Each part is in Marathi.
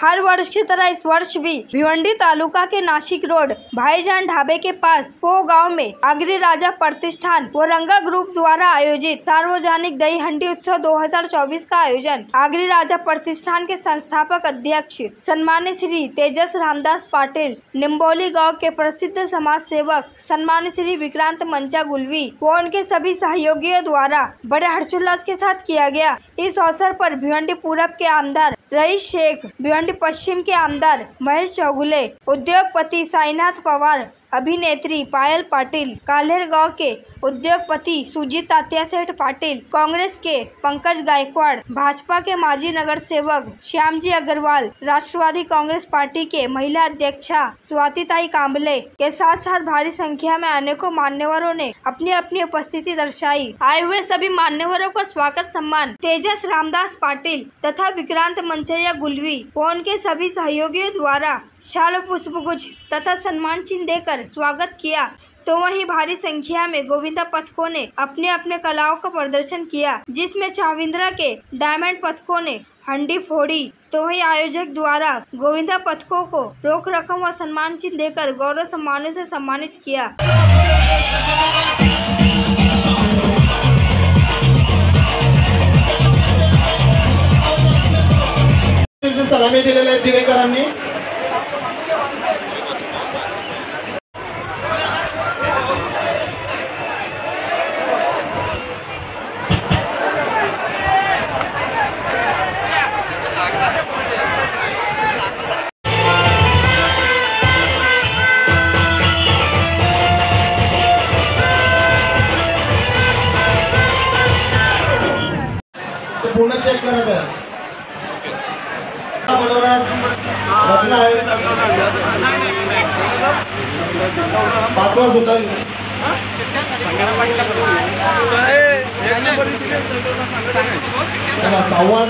हर वर्ष की तरह इस वर्ष भी भिवंडी तालुका के नासिक रोड भाईजान ढाबे के पास पो गांव में आगरी राजा प्रतिष्ठान व रंगा ग्रुप द्वारा आयोजित सार्वजनिक दही हंडी उत्सव 2024 का आयोजन आगरी राजा प्रतिष्ठान के संस्थापक अध्यक्ष सम्मान्य श्री तेजस रामदास पाटिल, निम्बोली गांव के प्रसिद्ध समाज सेवक सम्मान्य श्री विक्रांत मंचा गुलवी व उनके सभी सहयोगियों द्वारा बड़े हर्षोल्लास के साथ किया गया। इस अवसर पर भिवंडी पूरब के आमदार रईस शेख, भिवंडी पश्चिम के आमदार महेश चौगुले, उद्योगपति साईनाथ पवार, अभिनेत्री पायल पाटिल, काल्हेर गांव के उद्योगपति सुजीत तात्या सेठ पाटिल, कांग्रेस के पंकज गायकवाड़, भाजपा के माजी नगर सेवक श्यामजी अग्रवाल, राष्ट्रवादी कांग्रेस पार्टी के महिला अध्यक्षा स्वातिताई कांबले के साथ साथ भारी संख्या में अनेकों मान्यवरों ने अपनी अपनी उपस्थिति दर्शाई। आए हुए सभी मान्यवरों को स्वागत सम्मान तेजस रामदास पाटिल तथा विक्रांत मंचैया गुलवी व उनके सभी सहयोगियों द्वारा शाल पुष्पगुच्छ तथा सम्मान चिन्ह देकर स्वागत किया। तो वहीं भारी संख्या में गोविंदा पथकों ने अपने अपने कलाओं का प्रदर्शन किया, जिसमें चाविंद्रा के डायमंड पथकों ने हंडी फोड़ी। तो वहीं आयोजक द्वारा गोविंदा पथकों को रोक रकम व सम्मान चिन्ह देकर गौरव सम्मानों से सम्मानित किया। सलामी दिलेल्या दिवेकरांनी पूर्ण चेक करत पाचवा सुद्धा संवाद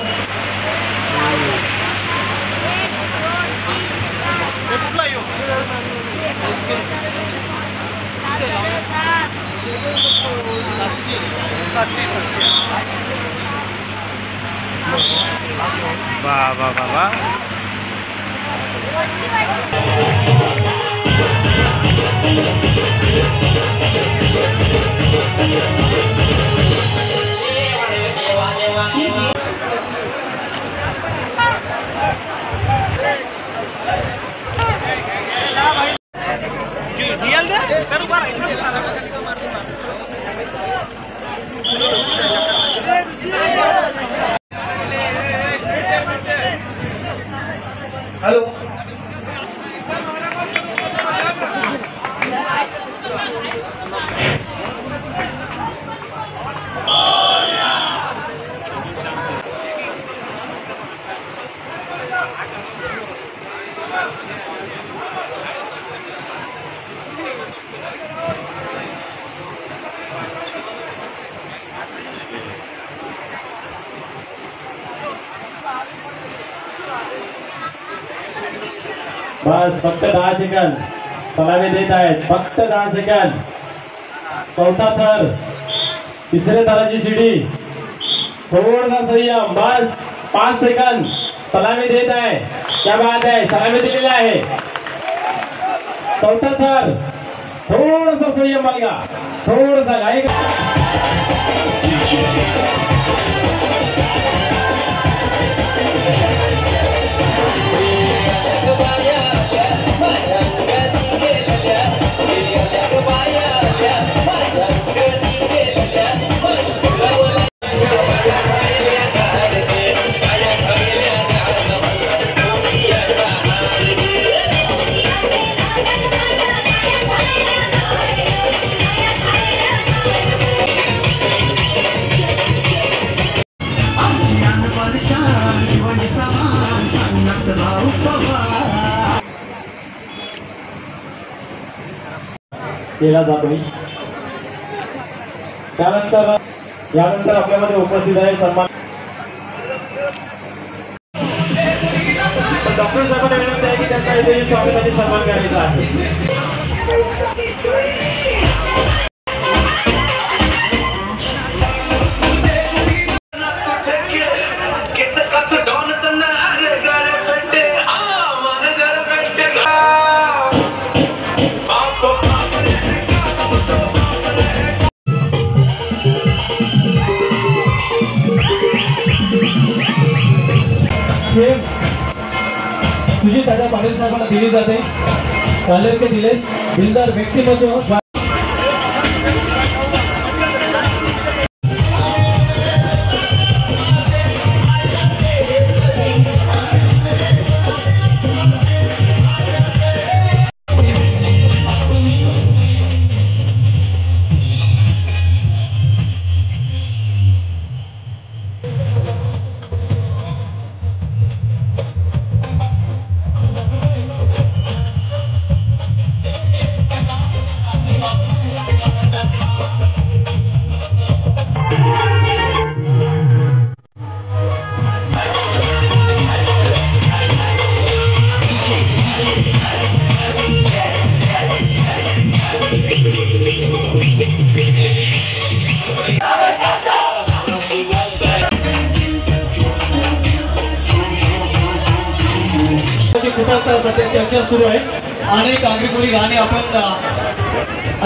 वाह वाह वाह वाह। हेलो बस फक्त 10 सेकंद सलामी देत आहेत, फक्त 10 सेकंद। चौथा थर, तिसरे थराची सीडी, थोडासा संयम, बस 5 सेकंद सलामी देत आहे। क्या बात आहे, सलामी दिलेली आहे। चौथा थर, थोडासा संयम बघा, थोडासा घाई। केला जातोय। त्यानंतर यानंतर आपल्यामध्ये उपस्थित आहे सन्मान डॉक्टर साहेबांना विनंती आहे की त्यांचा इथे स्वागताची सन्मान करायचा आहे। साहेबांना दिली जाते. कालेरके दिले दिलदार व्यक्तिमत्व. सध्या चर्चा सुरू आहे. अनेक आगरी गाणे आपण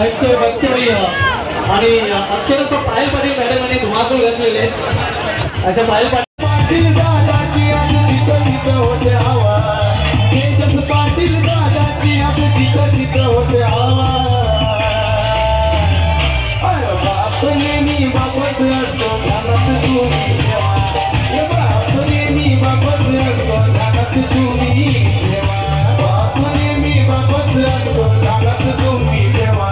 ऐकतोय बघतोय आणि अक्षरशः पायल पाटील मॅडमांनी धुमाकूळ घातलेले आहेत. अशा पायल पाटील दादाची आज तिथं होते हवा. तेजस पाटील दादाची आज तिथं होते हवा. बाप नेहमी बापच असतो ध्यानात तुम्ही ठेवा. बाप नेहमी बापच असतो ध्यानात तुम्ही ठेवा. बाप नेहमी बापच असतो ध्यानात तुम्ही ठेवा.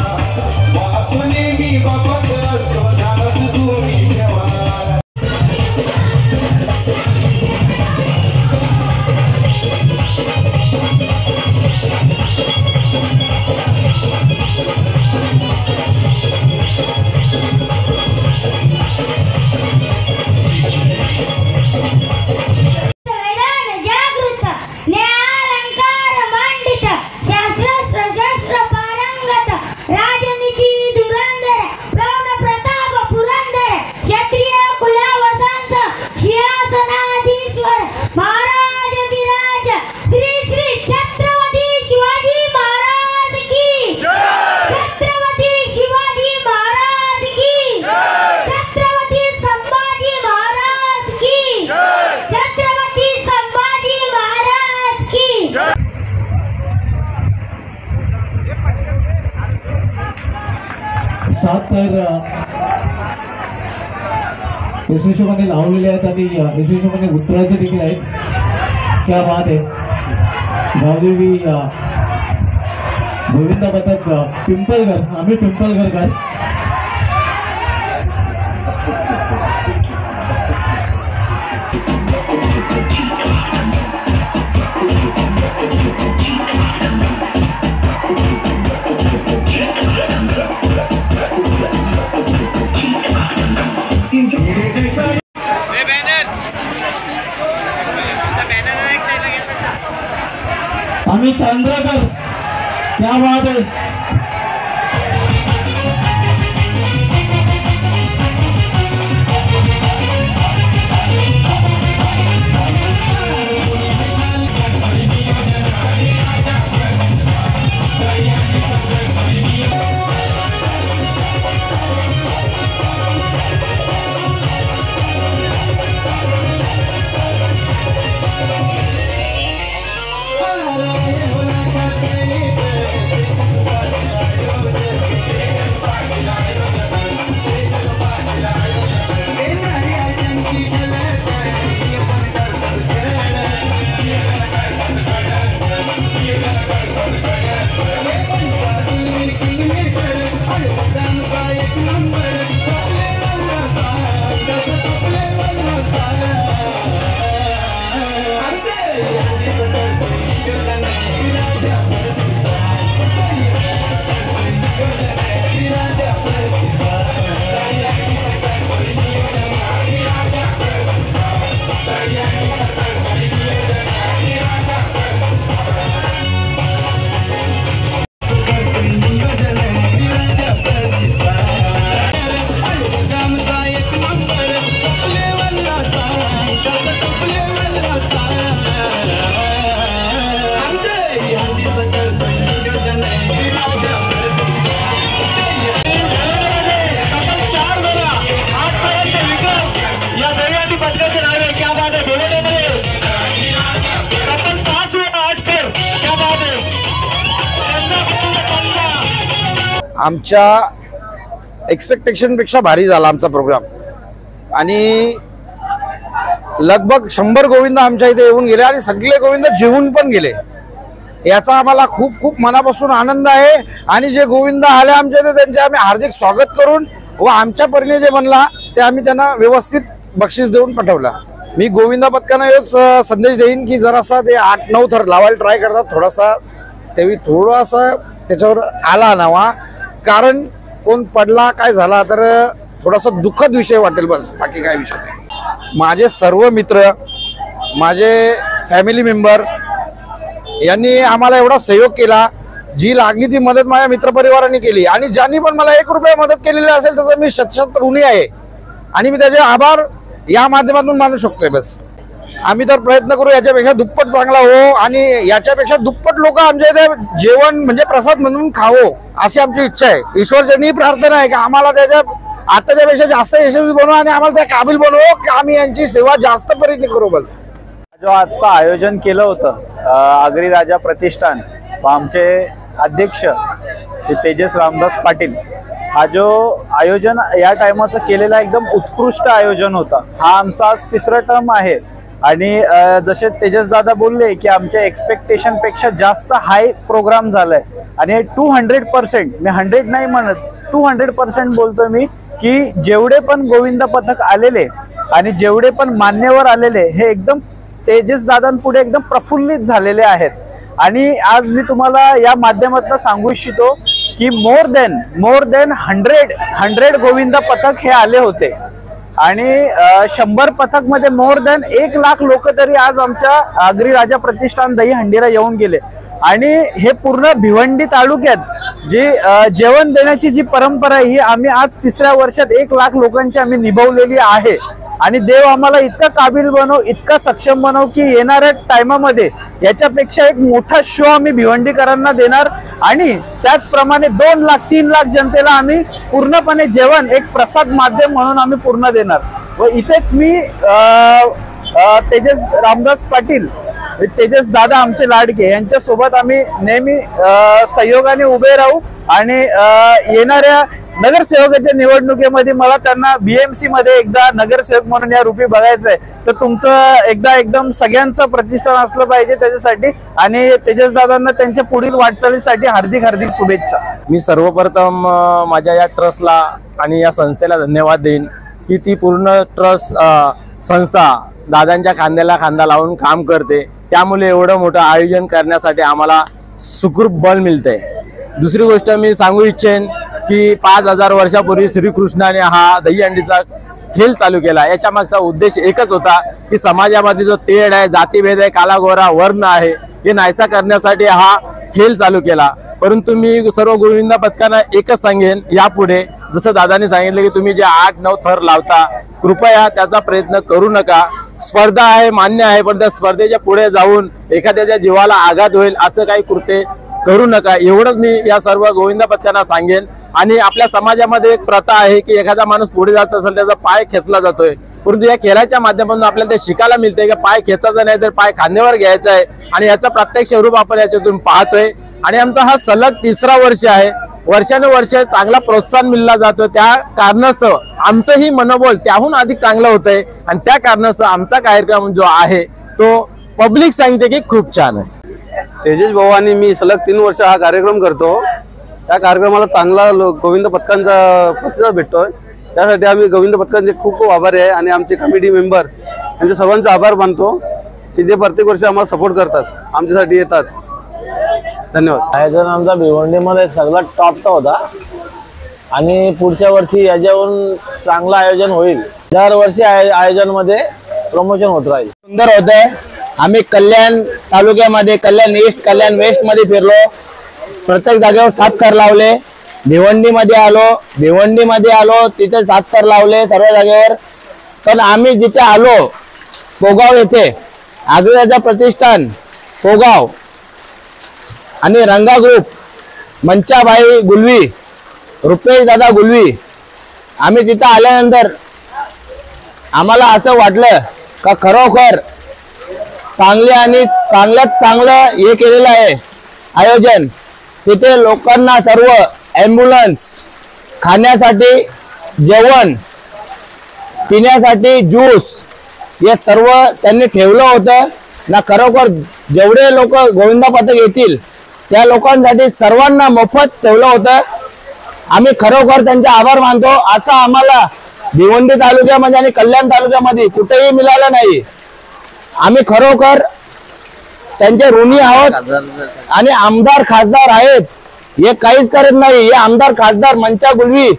बाप नेहमी बापच असतो ध्यानात तुम्ही ठेवा. तर यशस्वीपणे लावलेले आहेत आणि यशस्वीपणे उतरायचे देखील आहेत. क्या बात आहे. गावदेवी गोविंदा पथक पिंपळगर, आम्ही पिंपळगरकर. आम्ही चंद्रकर. क्या बात है. आमच्या एक्सपेक्टेशनपेक्षा भारी झाला आमचा प्रोग्राम आणि लगभग 100 गोविंद आमच्या इथे येऊन गेले आणि सगळे गोविंद जेवून पण गेले। याचा आम्हाला खूप खूप मनापासून आनंद आहे आणि जे गोविंद आले आमच्या इथे त्यांचे आम्ही हार्दिक स्वागत करून व आमच्या परीने जे बनला ते आम्ही त्यांना व्यवस्थित बक्षीस देऊन पाठवला। मी गोविंदा पथकांना हेच संदेश देईन की जरासा ते 8-9 थर लावायला ट्राय करतात, थोडासा त्याच्यावर आला नावा, कारण कोण पडला काय झाला तर थोडासा दुःखद विषय वाटेल, बस बाकी काय विषय नाही। माझे सर्व मित्र, माझे फॅमिली मेंबर यांनी आम्हाला एवढा सहयोग केला, जी लागली ती मदत माझ्या मित्रपरिवाराने केली आणि ज्यांनी पण मला 1 रुपया मदत केलेली असेल त्याचा मी शतशत ऋणी आहे आणि मी त्याचे आभार या माध्यमातून मानू शकतोय। बस आम्ही तर प्रयत्न करू याच्यापेक्षा दुप्पट चांगला हो आणि याच्यापेक्षा दुप्पट लोक आमच्या इथे जेवण म्हणजे प्रसाद म्हणून खावो अशी आमची इच्छा आहे। ईश्वरचरणी प्रार्थना आहे की आम्हाला त्याच्या आताच्यापेक्षा जास्त यशस्वी बनवू आणि आम्हाला त्या काबिल बनवू की आम्ही यांची सेवा जास्त परीने करू। बस जो आजचं आयोजन केलं होतं आगरी राजा प्रतिष्ठान व आमचे अध्यक्ष श्री तेजस रामदास पाटील, हा जो आयोजन या टायमाचं केलेला एकदम उत्कृष्ट आयोजन होता। हा आमचा आज 3रा टर्म आहे आणि जसे तेजस दादा बोलले की आमच्या एक्सपेक्टेशन पेक्षा जास्त हाय प्रोग्राम झालाय आणि 200%, मी 100 नाही म्हणत 200% बोलतोय मी की जेवढे पण गोविंद पथक आलेले आणि जेवढे पण मान्यवर आलेले हे एकदम तेजस दादांपुढे एकदम प्रफुल्लित झालेले आहेत। आणि आज मी तुम्हाला या माध्यमातून सांगू इच्छितो की मोर देन 100 गोविंद पथक हे आले होते आणि 100 पथक मध्ये मोर देन 1 लाख लोक तरी आज आमच्या आगरी राजा प्रतिष्ठान दहीहंडीला येऊन गेले आणि हे पूर्ण भिवंडी तालुक्यात जी जेवण देण्याची जी परंपरा ही आम्ही आज 3ऱ्या वर्षात 1 लाख लोकांची आम्ही निभावलेली आहे आणि देव आम्हाला इतका काबिल बनव, इतका सक्षम बनव की येणाऱ्या टाइमामध्ये याच्यापेक्षा एक मोठा शो आम्ही भिवंडीकरांना देणार आणि त्याचप्रमाणे 2 लाख 3 लाख जनतेला आम्ही पूर्णपणे जेवण एक प्रसाद माध्यम म्हणून आम्ही पूर्ण देणार। व इथेच मी तेजस रामदास पाटील, तेजस दादा आमचे लाडके यांच्या सोबत आम्ही नेहमी सहयोगाने उभे राहू आणि येणाऱ्या नगरसेवकाच्या निवडणुकीमध्ये मला त्यांना बीएमसी मध्ये एकदा नगरसेवक म्हणून या रूपी बघायचंय, तर तुमचं एकदा एकदम सगळ्यांचं प्रतिष्ठान असलं पाहिजे त्याच्यासाठी आणि तेजस दादांना त्यांच्या पुढील वाटचालीसाठी हार्दिक शुभेच्छा। मी सर्वप्रथम माझ्या या ट्रस्टला आणि या संस्थेला धन्यवाद देईन की ती पूर्ण ट्रस्ट संस्था दादांच्या खांद्याला खांदा लावून काम करते, त्यामुळे एवढं मोठं आयोजन करण्यासाठी आम्हाला सुखरूप बळ मिळते। दुसरी गोष्ट मी सांगू इच्छेन की 5000 वर्षापूर्वी श्रीकृष्णाने हा दहीहंडीचा खेळ चालू केला। याच्या मागचा उद्देश एकच होता की समाजामध्ये जो तेढ आहे, जातीभेद आहे, कालागोरा वर्ण आहे हे नाहीसा करण्यासाठी हा खेळ चालू केला। परंतु मी सर्व गोविंदा पथकांना एकच सांगेन यापुढे, जसं दादाने सांगितलं की तुम्ही जे 8-9 थर लावता कृपया त्याचा प्रयत्न करू नका। स्पर्धा आहे मान्य आहे, पण त्या स्पर्धेच्या पुढे जाऊन एखाद्याच्या जीवाला आघात होईल असं काही कृत्य करू नका, एवढंच मी या सर्व गोविंदा पथकांना सांगेन। आणि आपल्या समाजामध्ये एक प्रथा आहे की एखादा माणूस पुढे जात असेल त्याचा पाय खेचला जातोय, परंतु या खेळाच्या माध्यमातून आपल्याला ते शिकायला मिळते की पाय खेचायचा नाही तर पाय खांद्यावर घ्यायचा आहे आणि याचा प्रत्यक्ष रूप आपण याच्यातून पाहतोय। आणि आमचा हा सलग 3रा वर्ष आहे, वर्षानुवर्ष चांगला प्रोत्साहन मिळला जातो, त्या कारणास्तव आमचंही मनोबल त्याहून अधिक चांगलं होतंय आणि त्या कारणास्तव आमचा कार्यक्रम जो आहे तो पब्लिक सांगते की खूप छान आहे। तेजस भाऊ आणि मी सलग 3 वर्ष हा कार्यक्रम करतो, त्या कार्यक्रमाला चांगला गोविंद पथकांचा प्रतिसाद भेटतोय, त्यासाठी आम्ही गोविंद पथकांचे खूप खूप आभारी आहे आणि आमचे कमिटी मेंबर यांचे सर्वांचे आभार मानतो की जे प्रत्येक वर्षी आम्हाला सपोर्ट करतात, आमच्यासाठी येतात। धन्यवाद। आयोजन आमचा भिवंडीमध्ये सगळा टॉपचा होता आणि पुढच्या वर्षी याच्याहून चांगलं आयोजन होईल। दरवर्षी आयोजनमध्ये प्रमोशन होत राहील। सुंदर होतंय। आम्ही कल्याण तालुक्यामध्ये कल्याण ईस्ट कल्याण वेस्ट मध्ये फिरलो, प्रत्येक जागेवर 7 थर लावले। भिवंडीमध्ये आलो तिथे 7 थर लावले सर्व जागेवर। पण आम्ही जिथे आलो पोगाव येथे आगरी राजा प्रतिष्ठान पोगाव आणि रंगा ग्रुप, मंचाबाई गुलवी, रुपेश दादा गुलवी, आम्ही तिथे आल्यानंतर आम्हाला असं वाटलं का खरोखर चांगले आणि चांगल्यात चांगलं हे केलेलं आहे आयोजन। तिथे लोकांना सर्व ॲम्ब्युलन्स, खाण्यासाठी जेवण, पिण्यासाठी ज्यूस, हे सर्व त्यांनी ठेवलं होतं ना. खरोखर जेवढे लोक गोविंदा पथक येतील त्या लोकांसाठी सर्वांना मोफत ठेवलं होतं. आम्ही खरोखर त्यांचे आभार मानतो. असं आम्हाला भिवंडी तालुक्यामध्ये आणि कल्याण तालुक्यामध्ये कुठेही मिळालं नाही. आम्ही खरोखर त्यांचे ऋणी आहोत. आणि आमदार खासदार आहेत हे काहीच करत नाही. हे आमदार खासदार मंचा गुलवी,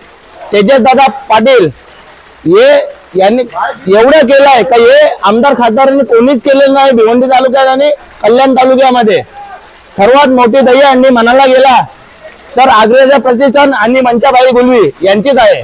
तेजसदादा पाटील हे यांनी एवढं केलंय का हे आमदार खासदारांनी कोणीच केलेलं नाही भिवंडी तालुक्यात आणि कल्याण तालुक्यामध्ये. सर्वात मोठी दहीहंडी म्हणायला गेला तर आग्रेजा प्रतिष्ठान आणि मंचाबाई गुलवी यांचीच आहे.